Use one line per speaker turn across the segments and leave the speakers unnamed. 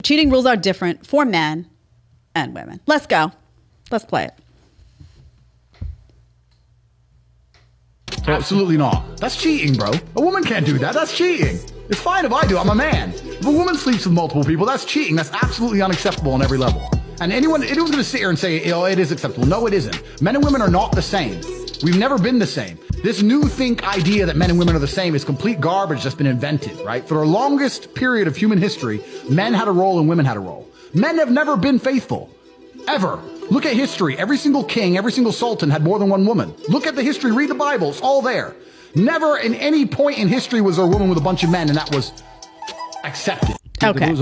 cheating rules are different for men and women. Let's go. Let's play it.
Absolutely not. That's cheating, bro. A woman can't do that. That's cheating. It's fine if I do. I'm a man. If a woman sleeps with multiple people, that's cheating. That's absolutely unacceptable on every level. And anyone's going to sit here and say, oh, it is acceptable. No, it isn't. Men and women are not the same. We've never been the same. This new idea that men and women are the same is complete garbage that's been invented, right? For the longest period of human history, men had a role and women had a role. Men have never been faithful. Ever. Look at history. Every single king, every single sultan had more than one woman. Look at the history. Read the Bible. It's all there. Never in any point in history was there a woman with a bunch of men, and that was accepted.
Okay.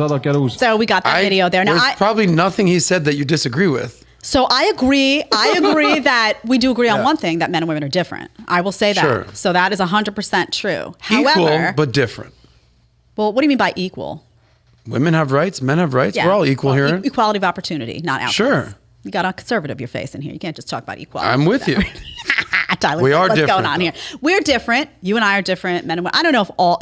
So we got that video there. Now,
there's probably nothing he said that you disagree with.
So I agree. I agree that we do agree on one thing, that men and women are different. I will say that.
Sure.
So that is 100% true.
Equal,
However,
but different.
Well, what do you mean by equal?
Women have rights. Men have rights.
Yeah.
We're all equal here.
Equality of opportunity, not outcomes.
Sure.
You got a conservative your face in here. You can't just talk about equality.
I'm with you.
Tyler,
we are
what's
different,
going on here? We're different. You and I are different. Men and women. I don't know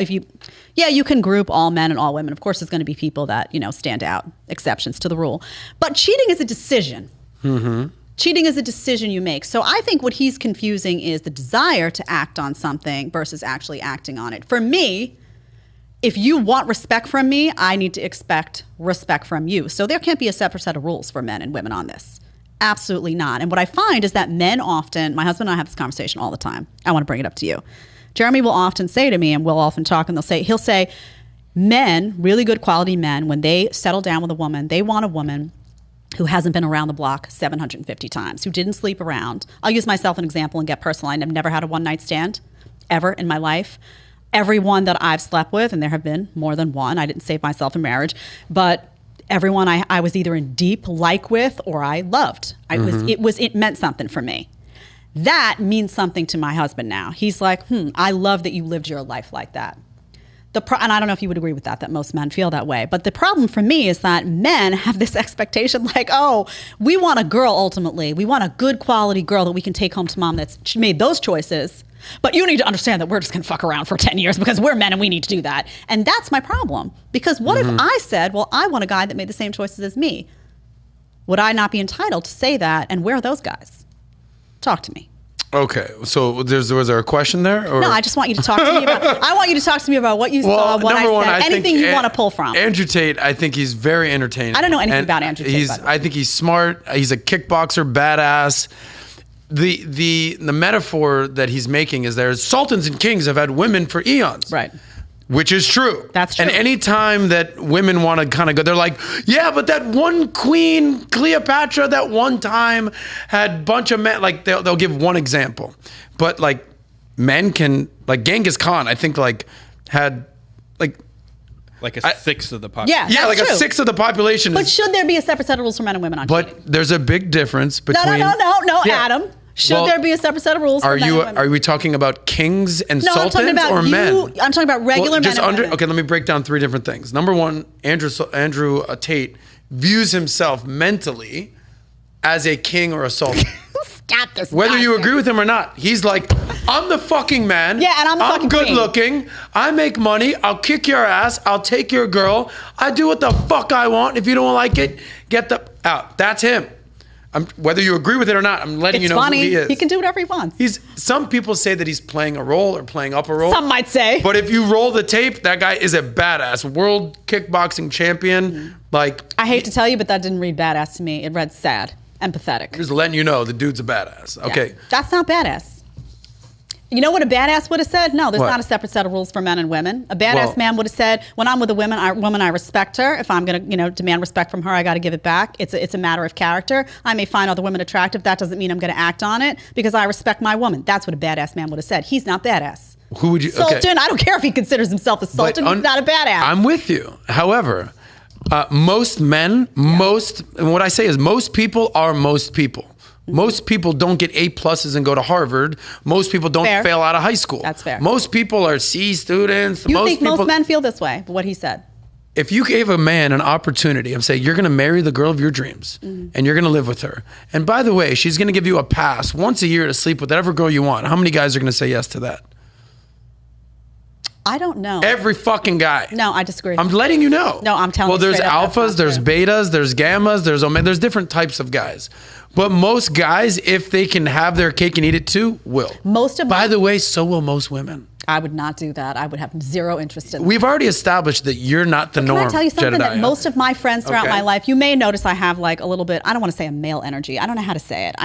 you can group all men and all women. Of course, there's going to be people that, stand out, exceptions to the rule. But cheating is a decision. Mm-hmm. Cheating is a decision you make. So I think what he's confusing is the desire to act on something versus actually acting on it. For me, if you want respect from me, I need to expect respect from you. So there can't be a separate set of rules for men and women on this. Absolutely not. And what I find is that men often, my husband and I have this conversation all the time. I want to bring it up to you. Jeremy will often say to me, and we'll often talk, and he'll say, men, really good quality men, when they settle down with a woman, they want a woman who hasn't been around the block 750 times, who didn't sleep around. I'll use myself as an example and get personal. I've never had a one-night stand ever in my life. Everyone that I've slept with, and there have been more than one, I didn't save myself in marriage, but everyone I was either in deep like with or I loved. It meant something for me. That means something to my husband now. He's like, I love that you lived your life like that. And I don't know if you would agree with that most men feel that way. But the problem for me is that men have this expectation like, oh, we want a girl ultimately. We want a good quality girl that we can take home to mom that's made those choices. But you need to understand that we're just going to fuck around for 10 years because we're men and we need to do that. And that's my problem. Because what if I said, well, I want a guy that made the same choices as me? Would I not be entitled to say that? And where are those guys? Talk to me.
Okay, so was there a question there? Or?
No, I just want you to talk to me about. I want you to talk to me about what you saw, what I said, anything you want to pull from.
Andrew Tate, I think he's very entertaining.
I don't know anything about Andrew Tate.
I think he's smart. He's a kickboxer, badass. The metaphor that he's making is there's sultans and kings have had women for eons.
Right.
Which is true.
That's true.
And any time that women want to kind of go, they're like, yeah, but that one queen, Cleopatra, that one time had a bunch of men. Like they'll give one example, but like men can, like Genghis Khan, I think had
like a sixth of the population.
Yeah,
like
true.
A sixth of the population.
But should there be a separate set of rules for men and women on cheating?
But there's a big difference between.
No, yeah. Adam. Should there be a separate set of rules for men and women?
Are we talking about kings and sultans
I'm talking about
men?
I'm talking about regular men and women.
Okay, let me break down three different things. Number one, Andrew Tate views himself mentally as a king or a sultan.
Stop this.
Whether you agree with him or not, he's like, I'm the fucking man.
Yeah, and I'm
good looking. I make money. I'll kick your ass. I'll take your girl. I do what the fuck I want. If you don't like it, get the out. That's him. Whether you agree with it or not, I'm letting you know who he is.
He can do whatever he wants.
Some people say that he's playing a role or playing up a role.
Some might say.
But if you roll the tape, that guy is a badass world kickboxing champion.
I hate to tell you, but that didn't read badass to me. It read sad and pathetic.
Just letting you know the dude's a badass. Okay.
Yeah, that's not badass. You know what a badass would have said? No, there's not a separate set of rules for men and women. A badass man would have said, when I'm with a woman, I respect her. If I'm going to, demand respect from her, I got to give it back. It's a matter of character. I may find other women attractive. That doesn't mean I'm going to act on it because I respect my woman. That's what a badass man would have said. He's not badass.
Who would you?
Sultan. Okay. I don't care if he considers himself a sultan. He's not a badass.
I'm with you. However, most men, and what I say is most people are most people. Most people don't get A+ and go to Harvard. Most people don't fail out of high school.
That's fair.
Most people are C students.
You think most men feel this way, what he said?
If you gave a man an opportunity and say, you're going to marry the girl of your dreams and you're going to live with her. And by the way, she's going to give you a pass once a year to sleep with whatever girl you want. How many guys are going to say yes to that?
I don't know.
Every fucking guy.
No, I disagree.
I'm letting you know.
No, I'm telling you.
Well, there's
straight up,
alphas, there's betas, there's gammas, there's different types of guys. But most guys, if they can have their cake and eat it too, will. By the way, so will most women.
I would not do that. I would have zero interest in that.
We've already established that you're not the norm.
Can I tell you something?
Jedediah.
That most of my friends throughout my life, you may notice I have like a little bit, I don't want to say a male energy. I don't know how to say it.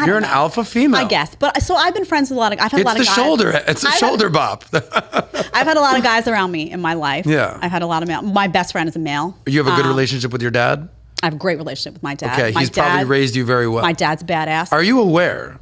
You're an alpha female.
I guess. But so I've been friends with a lot of, I've had a lot of guys.
It's a shoulder bop.
I've had a lot of guys around me in my life.
Yeah.
I've had a lot of male. My best friend is a male.
You have a good relationship with your dad?
I have a great relationship with my dad.
Okay, he's probably raised you very well.
My dad's badass.
Are you aware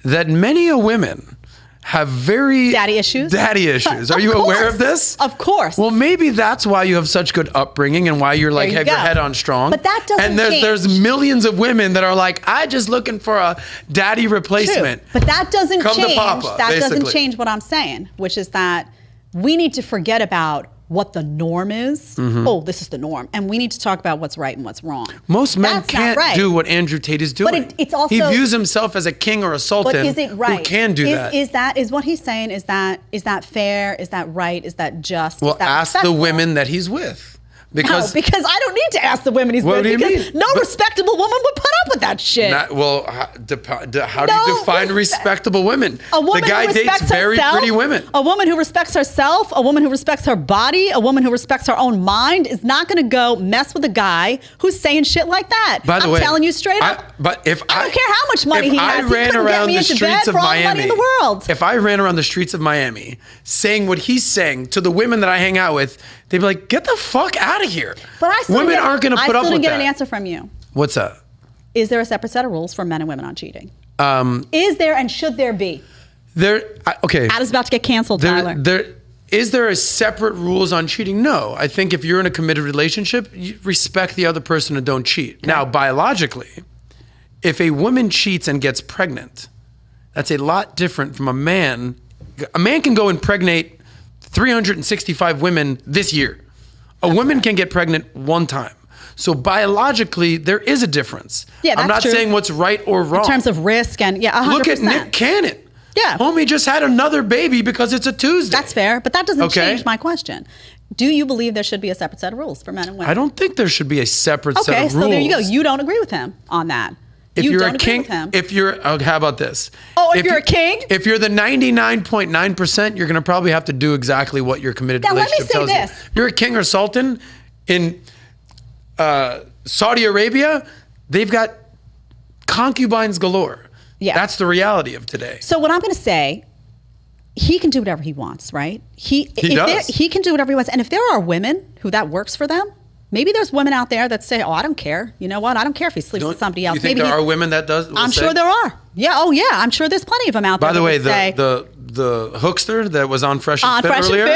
that many women have very
daddy issues?
Are you aware of this?
Of course.
Well, maybe that's why you have such good upbringing and why you're like have your head on strong.
But that doesn't change.
There's millions of women that are like, I just looking for a daddy replacement.
True. But that doesn't change.
Come to Papa,
that
basically.
Doesn't change what I'm saying, which is that we need to forget about what the norm is. Oh, this is the norm. And we need to talk about what's right and what's wrong.
Most men can't do what Andrew Tate is doing.
But it's also,
he views himself as a king or a sultan.
But is it right?
Who can do that?
Is what he's saying, is that fair? Is that right? Is that just?
Well, ask the women that he's with.
Because I don't need to ask the women he's with, because no respectable woman would put up with that shit.
How do you define respectable women?
A woman
the guy
who respects
dates very
herself,
pretty women.
A woman who respects herself, a woman who respects her body, a woman who respects her own mind is not going to go mess with a guy who's saying shit like that.
By the way,
I'm telling you straight up.
I don't care
how much money he has. He couldn't get me into bed for all the money in the world.
If I ran around the streets of Miami saying what he's saying to the women that I hang out with, they'd be like, get the fuck out of here.
But women
aren't going to put up with that. I
still didn't get an answer from you.
What's that?
Is there a separate set of rules for men and women on cheating? Is there, and should there be?
Okay.
Adam's about to get canceled, Tyler.
Is there a separate rules on cheating? No. I think if you're in a committed relationship, you respect the other person and don't cheat. Okay. Now, biologically, if a woman cheats and gets pregnant, that's a lot different from a man. A man can go impregnate 365 women this year. A woman can get pregnant one time. So biologically, there is a difference.
Yeah, that's
I'm not
true.
saying what's right or wrong.
In terms of risk and 100%.
Look at Nick Cannon.
Yeah.
Homie just had another baby because it's a Tuesday.
That's fair, but that doesn't change my question. Do you believe there should be a separate set of rules for men and women?
I don't think there should be a separate set of rules.
Okay, so there you go. You don't agree with him on that.
If you're a king, how about this?
Oh, if you're a king?
If you're the 99.9%, you're going to probably have to do exactly what your committed relationship tells you. You're a king or sultan in Saudi Arabia, they've got concubines galore. Yeah. That's the reality of today.
So what I'm going to say, he can do whatever he wants, right? He does. He can do whatever he wants. And if there are women who that works for them, maybe there's women out there that say, oh, I don't care. You know what? I don't care if he sleeps with somebody else.
You think there are women that does?
I'm sure there are. Yeah. Oh, yeah. I'm sure there's plenty of them out there.
By the way, the hookster that was on Fresh and Fit earlier,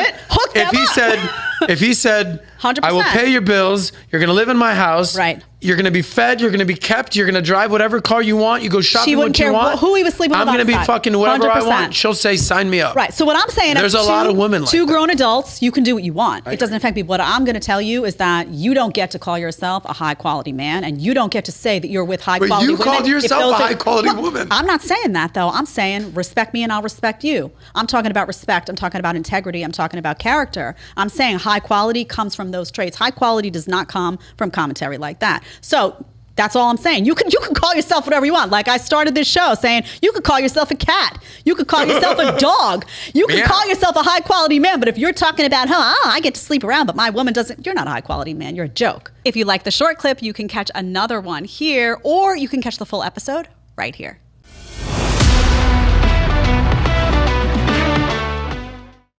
if he said, 100%. I will pay your bills, you're going to live in my house,
right?
You're going to be fed, you're going to be kept, you're going to drive whatever car you want, you go shopping what you want.
Who he was sleeping with.
I'm going to be fucking whoever 100%. I want. She'll say, sign me up.
Right. So what I'm saying,
there's a lot of women like
two grown adults, you can do what you want. It doesn't affect me. What I'm going to tell you is that you don't get to call yourself a high quality man, and you don't get to say that you're with high quality women.
You called yourself a high quality woman.
I'm not saying that though. I'm saying respect me and I'll respect you. I'm talking about respect. I'm talking about integrity. I'm talking about character. I'm saying high quality comes from those traits. High quality does not come from commentary like that. So that's all I'm saying. You can call yourself whatever you want. Like I started this show saying you could call yourself a cat. You could call yourself a dog. You can call yourself a high quality man. But if you're talking about, I get to sleep around, but my woman doesn't, you're not a high quality man. You're a joke. If you like the short clip, you can catch another one here, or you can catch the full episode right here.